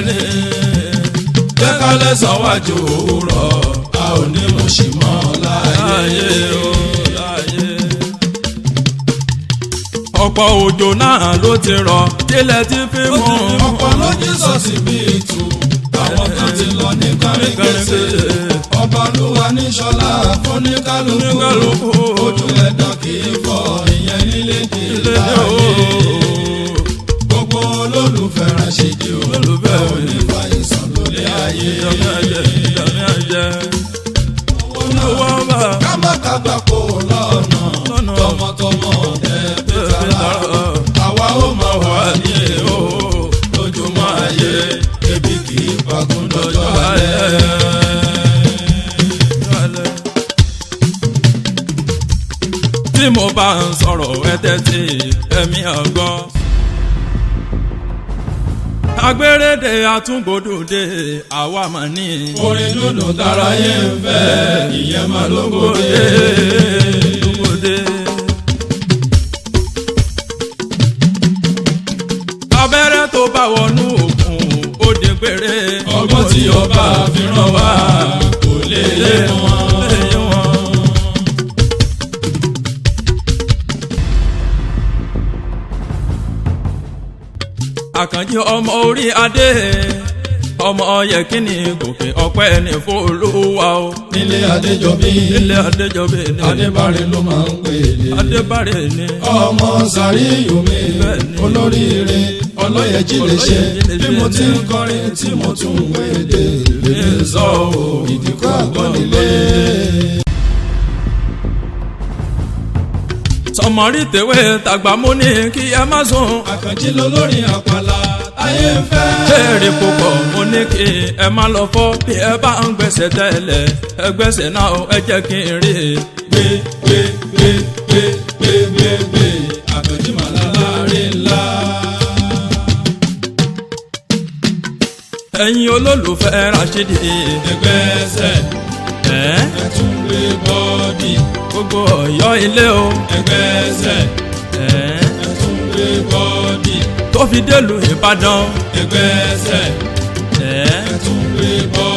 ni jẹ́ ká lẹ́sàn wájú òwúrọ̀ a ò ní mú sí mọ́ láyé o láyé. ọ̀pọ̀ òjò náà ló ti rọ̀ tilẹ̀ ti fi mú. ọ̀pọ̀ ló jí sọ̀sì bí ìtù àwọn kan ti lọ ní káríkèsè. ọba olúwa ní ṣọlá fúnikálukú ojú ẹ̀dá kì í fọ́ ìyẹn nílé kì í láyé. gbogbo olólùfẹ́ rẹ̀ ṣe di olólùfẹ́ òní fàyèsàn lórí ayé. olówó bá ká má kágbá kó lọ́nà tọmọtọmọ ẹbí tara àwa ó máa wà ní èho lójúmọ́ ayé ebi kì í pagún lọ́jọ́ alẹ́. tí mo bá ń sọ̀rọ̀ ẹ̀tẹ́tì ẹ̀mí ọgbọ́n. agbérédè àtúngbòdòdè àwa mà ní. orin dúdú tara yé ń fẹ́ ìyẹn máa ló gbòdè. abẹ́rẹ́ tó bá wọnú òkun ó di péré. ọgbọ́n tí ọba fi ràn wá kò lè lé wọn. àkànjí ọmọ orí adé ọmọ yẹkínní gòkè ọpẹ́ ní f'Olúwa o. nílé adéjọbí adébárè ló máa ń pè é. adébárè ni. ọmọ sàríyùmí olóríire ọlọ́yẹ̀jì lè ṣe bí mo ti ń kọrin tí mo tún ń wéde lè sọ o ìdíkọ́ àgbọ̀nilé. sọmọrí tèwé tàgbà mú ní kí ẹ má sùn. àkànjí lolórí àpàlà ayé ń fẹ́. léèrè púpọ̀ mo ní kí ẹ má lọ fọ́ bí ẹ bá ń gbèsè tẹ́lẹ̀ ẹ gbèsè náà ẹ jẹ́ kí n rí i. gbé àkànjí màlálà rí ńlá. ẹ̀yin olólùfẹ́ Rashidi ẹgbẹ́sẹ̀ ẹ tún gbé bọ́ọ̀dì gbogbo Ọ̀yọ́ ilé o ẹgbẹ́sẹ̀ ẹ tún gbé bọ́ọ̀dì tó fi délùú Ìbàdàn ẹgbẹ́sẹ̀ ẹ tún gbé bọ́ọ̀dì.